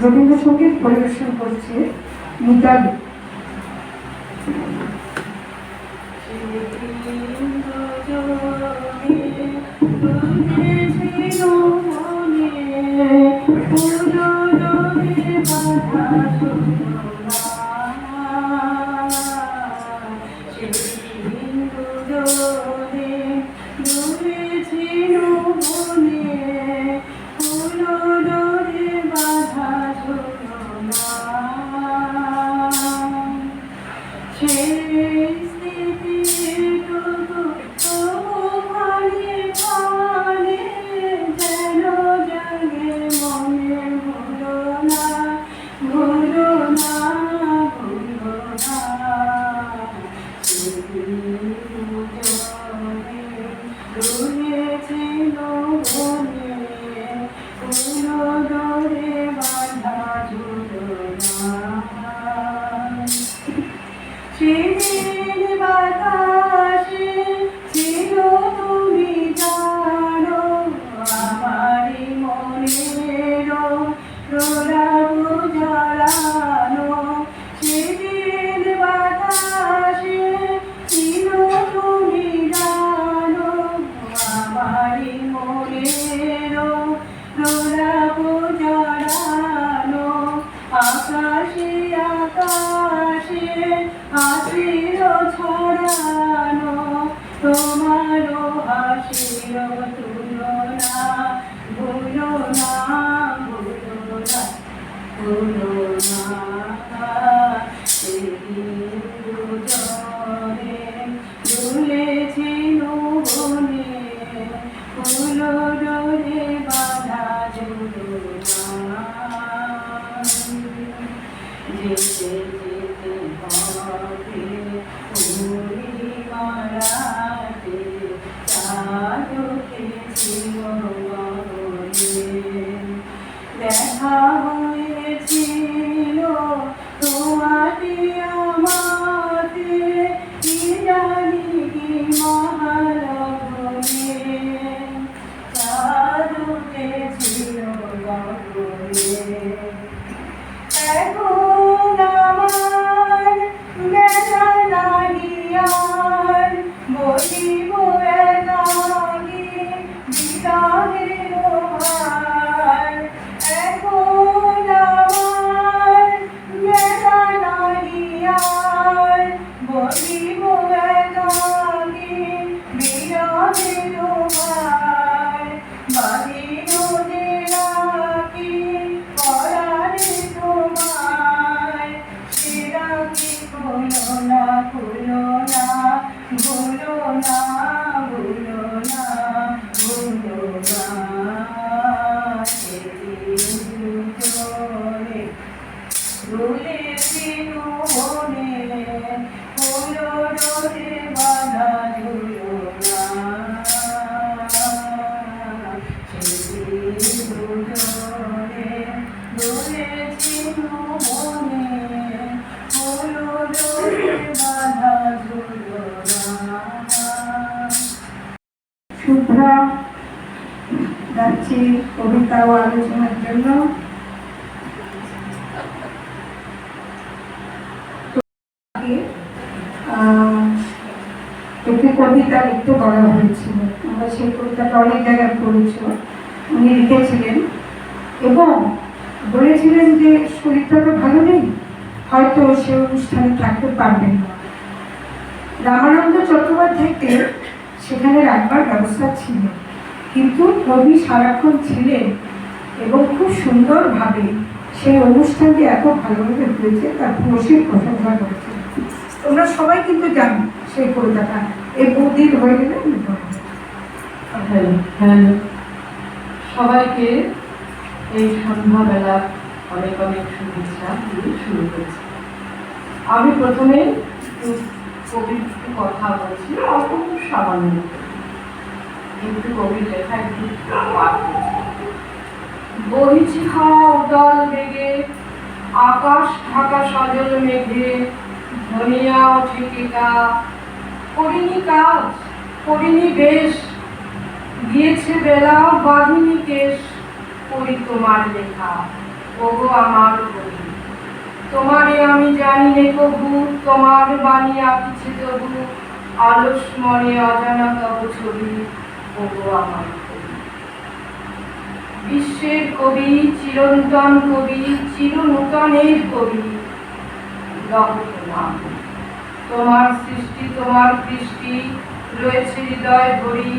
রবীন্দ্রসঙ্গীত পরিবেশন করছে মিতালি। শুভ্রা যাচ্ছি কবিতা ও আলোচনার জন্য। একটি কবিতা লিখতে বলা হয়েছিল, আমরা সেই কবিতাটা অনেক জায়গায় পড়েছ। উনি লিখেছিলেন এবং বলেছিলেন যে শরীরটা তো ভালো নেই, হয়তো সে অনুষ্ঠানে থাকতে পারবেন না। রামানন্দ চট্টোপাধ্যায়কে সেখানে রাখবার ব্যবস্থা ছিল, কিন্তু কবি সারাক্ষণ ছিলেন এবং খুব সুন্দরভাবে সেই অনুষ্ঠানটি এত ভালোভাবে হয়েছে তার প্রশির প্রশংসা করেছে। তোমরা সবাই কিন্তু জানো সেই কবিতাটা, এই বহুদিন হয়ে গেলে হ্যালো সবাইকে এই সন্ধ্যাবেলা অনেক অনেক শুভেচ্ছা দিয়ে শুরু করেছি। আমি প্রথমে কবির কথা বলছি, অল্প খুব সামান্য কিন্তু কবির লেখা একটু পাঠ করছি। বহিছি হাওয়া উদাল বেগে, আকাশ ঢাকা সজল মেঘে, ধনিয়া ঠিকিকা করিনি কাজ করিনি বেশ, গিয়েছে বেলা বাঁধিনি কেশ, করি তোমার লেখা ওগো আমার কবি, তোমারে আমি জানি নে কবু, তোমার বাণী আপিছে তবু, অলস মনে অজানা তব ছবি, ওগো আমার কবি। বিশ্বের কবি, চিরন্তন কবি, চির নূতনের কবি, লহত নাম। তোমার সৃষ্টি, তোমার কৃষ্টি রয়েছে হৃদয় ভরি,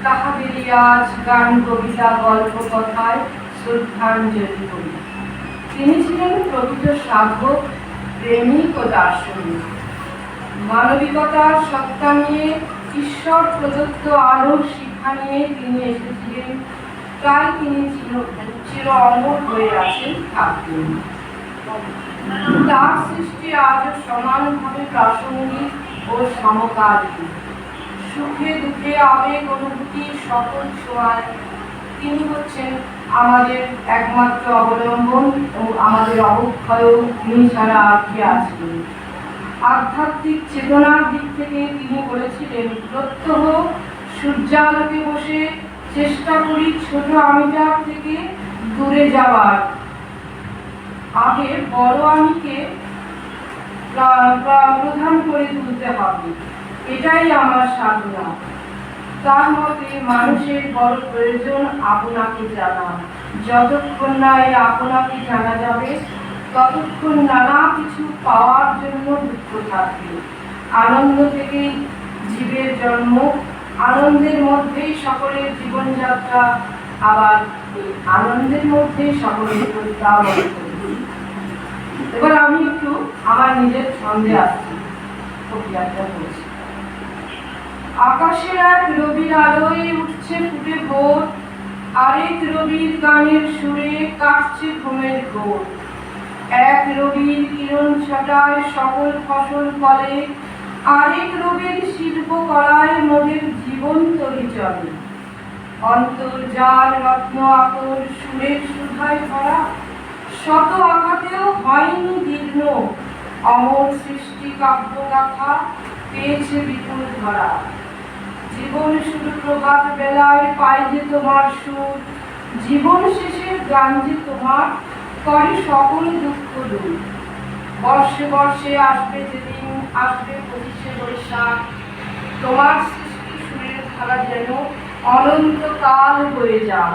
তাহাদেরই আজ গান, কবিতা, গল্প, কথায় শ্রদ্ধাঞ্জলি করি। তিনি ছিলেন প্রকৃত সাধক, প্রেমিক ও দার্শনিক। মানবিকতার সত্তা নিয়ে, ঈশ্বর প্রদত্ত আলোর শিক্ষা নিয়ে তিনি এসেছিলেন, তাই তিনি চির অমর হয়ে আছেন, থাকবেন। তার সৃষ্টি আজও সমানভাবে প্রাসঙ্গিক ও সমকালীন। সুখে দুঃখে আবেগ অনুভূতি সকল ছোঁয়ায় তিনি হচ্ছেন আমাদের একমাত্র অবলম্বন ও আমাদের অবক্ষয়। তিনি ছাড়া আর কে আছেন? আধ্যাত্মিক চেতনার দিক থেকে তিনি বলেছিলেন, প্রত্যহ সূর্যালোকে বসে চেষ্টা করি ছোট আমিটার থেকে দূরে যাওয়ার আগে বড় আমিকে প্রধান করে তুলতে হবে, এটাই আমার সাধনা। তার মতে মানুষের বড় প্রয়োজন আপনাকে জানা। যতক্ষণ না এই আপনাকে জানা যাবে, ততক্ষণ নানা কিছু পাওয়ার জন্য দুঃখ থাকবে। আনন্দ থেকেই জীবের জন্ম, আনন্দের মধ্যেই সকলের জীবনযাত্রা, আবার এই আনন্দের মধ্যেই সকলের প্রত্যাবর্তন। এবার আমি একটু আমার নিজের ছন্দে আসছি, কবিতাটা বলছি। আকাশের এক রবির আলোয় উঠছে ফুটে ভোর, আরেক রবির গানের সুরে কাটছে ঘুমের ঘোর। এক রবির কিরণ ছটায় সকল ফসল ফলে, আরেক রবির শিল্প কলায় মোদের জীবন তরি চলে। অন্তর্জাল রত্ন আকর সুরের সুধায় ভরা, শত আঘাতেও হয়নি দীর্ণ, অমর সৃষ্টি কাব্যগাথা পেয়েছে বিপুল ধরা। জীবন শুরু প্রভাত বেলায় পাই যে তোমার সুর, জীবন শেষের গান যে তোমার করে সকল দুঃখ দূর। বর্ষে বর্ষে আসবে যেদিন, আসবে 25শে বৈশাখ, তোমার সৃষ্টি সুরের ধারা যেন অনন্তকাল বয়ে যান।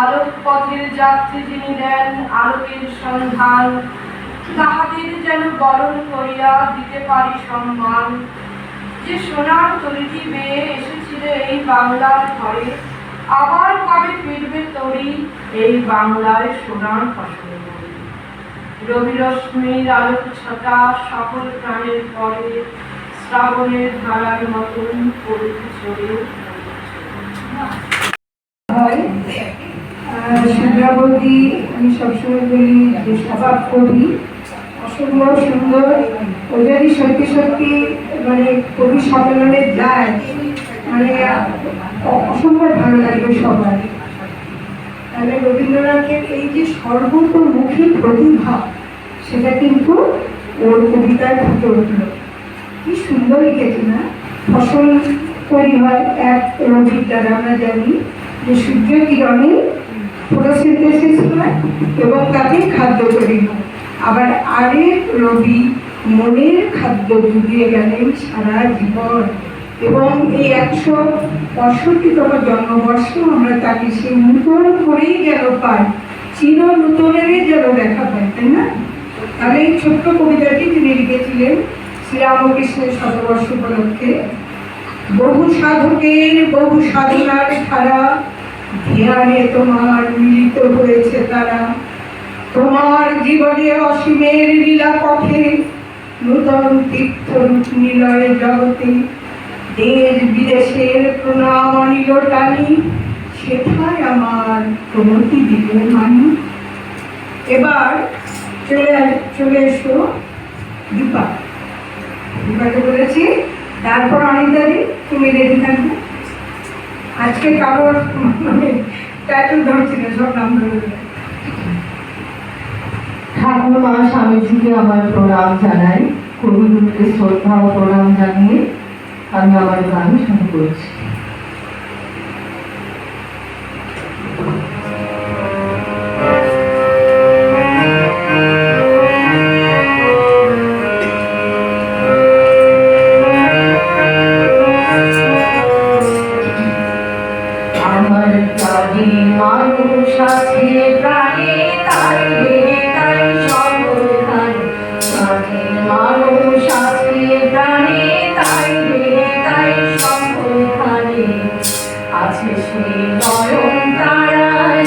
আলোক পথের যাত্রী যিনি দেন আলোকের সন্ধান, তাহাদের যেন বরণ করিয়া দিতে পারি সম্মান। যে সোনার তরিটি বেয়ে এসেছিল এই বাংলার ঘরে, আবার কবে ফিরবে তরি এই বাংলায় সোনার ফসল। রবি রশ্মির আলোক ছটা সকল প্রাণের পরে, শ্রাবণের ধারার মতন পড়তে ছড়ে। সুদ্রাবতী, আমি সবসময় বলি যে স্বভাব কবি, অসম্ভব সুন্দর। ও যদি সত্যি সত্যি মানে কবি সম্মেলনে যায়, মানে অসম্ভব ভালো লাগবে সবার। তাহলে রবীন্দ্রনাথের এই যে সর্বতোমুখী প্রতিভা, সেটা কিন্তু ওর কবিতায় ফুটে উঠল। কি সুন্দর লিখেছে না? ফসল তৈরি হয় এক রবির দ্বারা, আমরা জানি যে সূর্য কিরণে ফটোসিনথেসিস হয় এবং তাতে খাদ্য তৈরি হয়। আবার আরেক রবি মনের খাদ্য জুগিয়ে গেলেন সারা জীবন, এবং এই 165তম জন্মবর্ষ আমরা তাকে সেই নূতন করেই যেন পাই, চির নূতনেরই যেন দেখা পাই, তাই না? তাহলে এই ছোট্ট কবিতাটি তিনি লিখেছিলেন শ্রীরামকৃষ্ণের শতবর্ষ উপলক্ষে। বহু সাধকের বহু সাধনার ধারা, ধ্যানে তোমার মিলিত হয়েছে তারা। তোমার জীবনে অসীমের লীলা পথে, নূতন তীর্থরূপ নিলয় জগতে। দেশ বিদেশের প্রণাম অনিল টানি, সেথায় আমার প্রমতি দিলে মানি। এবার চলে এসো দীপা। দীপাকে বলেছি, তারপর অনিন্দাদি তুমি রেডি থাকবে। আজকে কারোর মানে টাইটেল ধরছি না, সব নাম ধরে দেবে। ঠাকুমা স্বামীজিকে আমার প্রণাম জানাই। কবিগুরুকে শ্রদ্ধা ও প্রণাম জানিয়ে আমি আমার গান শুরু করছি। আছে প্রাণে তাই দেহে তাই সকলখানে মাঝের মানুষ আছে প্রাণে তাই দেহে তাই সকলখানে আছে সে নয়ন তারায়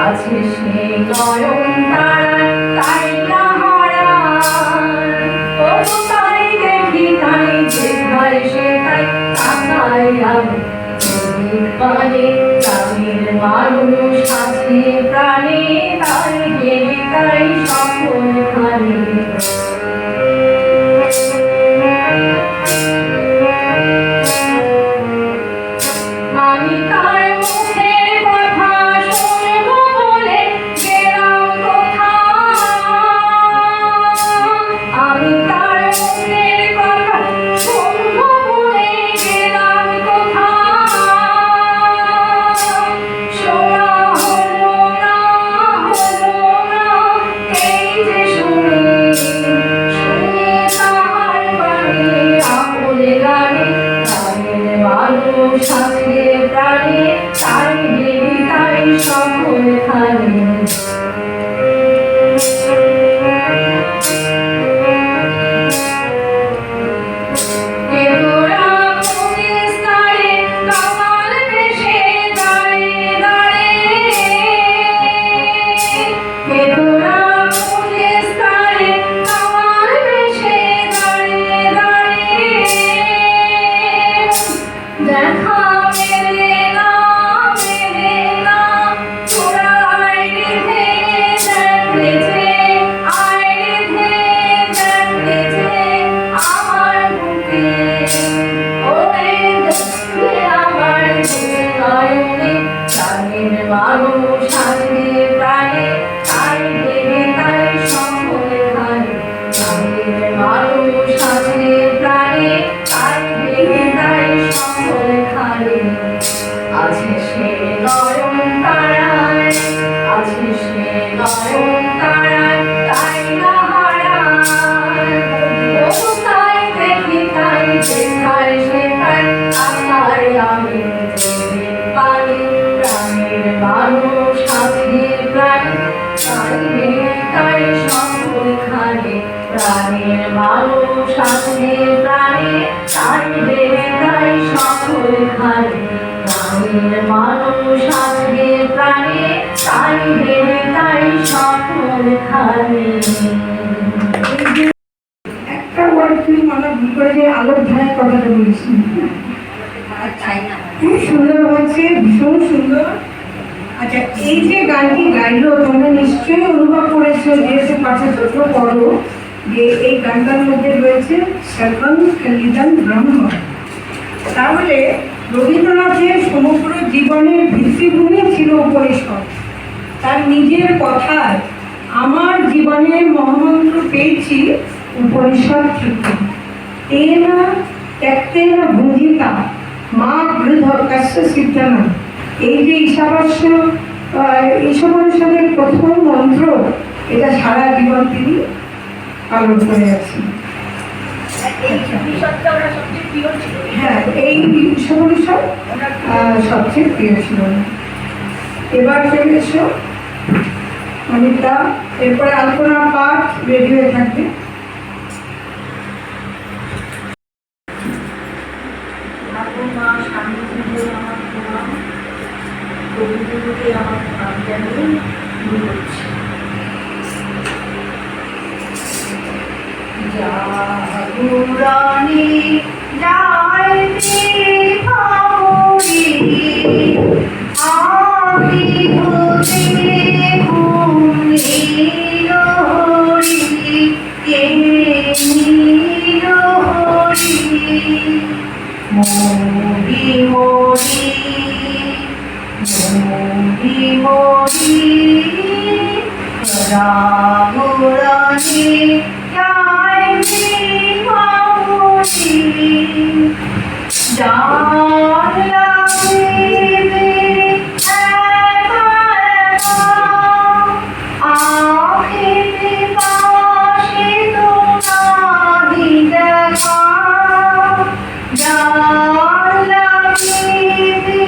আছে সে নয়ন তারায় তাই না হারায় ও তাই দেখি তাই যেথায় সেথায় তাকাই আমি পানে গ্রামের মানুষ আছে প্রাণে তাই দেহে তাই সকলখানে আমি তার মুখের কথা শুনবো বলে গেলাম কোথায় আমি তার মুখের কথা শুনবো বলে গেলাম কোথায় শোনা হলো না এই যে শুনে তাহার বাণী আপনে গানে প্রাণের মানুষ আছে প্রাণে তাই দেহি তাই সকলখানে কেতরা কোনে স্থানে কামাল বেশে দাঁড়িয়ে দাঁড়িয়ে কেতরা কোনে স্থানে কামাল বেশে দাঁড়িয়ে দাঁড়িয়ে দেখা মেলে না তোরা আইনি ভেঙে দেখলে আইনি ভেঙে দেখলে আমার বুকে ওরে দেখলে আমার বুকে নয়নে প্রাণের মানুষ আছে প্রাণে তাই দেহে তাই সকলখানে প্রাণের মানুষ আছে প্রাণে তাই দেহে তাই সকলখানে আছে সে নয়ন তারায় আছে সে নয়ন তারায় তাই না হারায় ও তাই দেখি তাই যেথায় সেথায় তাকাই আমি পানি প্রাণের মানুষ আছে প্রাণে তাই দেহে তাই সকলখানে প্রাণের মানুষ আছে প্রাণে তাই দেহে তাই সকলখানে প্রাণের মানুষ আছে প্রাণে তাই দেহে তাই সকলখানে একটা ওয়ার্ড তুই মনে ভুল করে যে আলোর ধারায় কথাটা বলিস খুব সুন্দর হয়েছে, ভীষণ সুন্দর। আচ্ছা, এই যে গানটি গাইলো তোমরা নিশ্চয়ই অনুভব করেছো, যেহেতু পাঠে চোখও পড়ো, যে এই গানটার মধ্যে রয়েছে সর্বং কলিদং ব্রহ্ম। তাহলে রবীন্দ্রনাথের সমগ্র জীবনের ভিত্তিভূমি ছিল উপনিষদ। তার নিজের কথায় আমার জীবনের মহামন্ত্র পেয়েছি উপনিষদ থেকে। তেন ত্যক্তেন ভুঞ্জিতা মা বৃদ্ধ কস্য সিদ্ধনা। এই যে ঈশাবাস্য ঈশোপনিষদের প্রথম মন্ত্র, এটা সারা জীবন তিনি পালন করে আছেন। হ্যাঁ, এই ঈশোপনিষদ সবচেয়ে প্রিয় ছিল। এবার চলে এসো অনিতা, এরপরে আলপনা পাঠ রেডি হয়ে থাকবে। জাগরণে যাইতে পারি আমি ভূতে ঘুমিল হরি কে নীল হরি মোরি মোরি মোরি মোরি জাগরণে যাইতে পারি জান লাগিবে আখিতে পাশে তো নাহি দেখা জান লাগিবে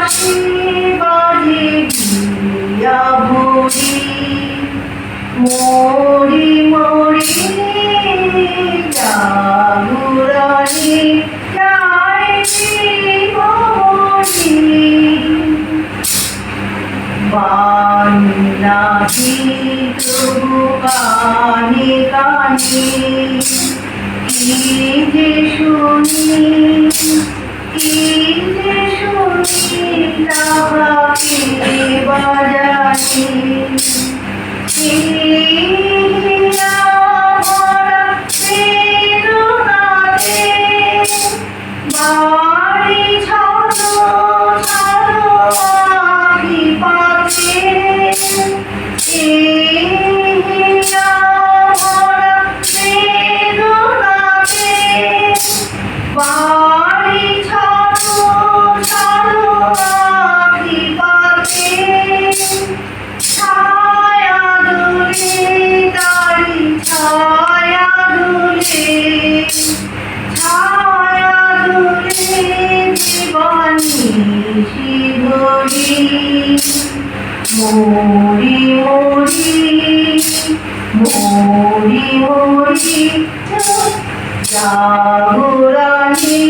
বাঁশি বাজে দিয়া ভরি মরি মরি জাগুরানি যায় মরি বান্নাহি তবু কানে কানে কি যে শুনি কি যে শুনি তাহাকে বাজানি বাড়ি ছাড়ো ছাড়ো আখি পাতে বাড়ি ছাড়ো ছাড়ো আখি পাতে ছায়া দুলে তারি ছায়া দুলে ছায়া দুলে জীবনী শিবরি মরি মরি মরি মরি জাগরানি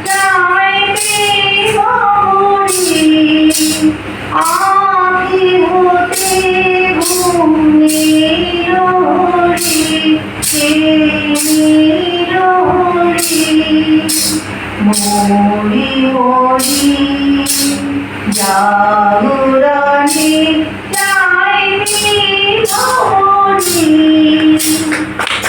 যাইবে মরি আখি হতে ঘুম নীলহরি নীলহরি মরি মরি জাগরানি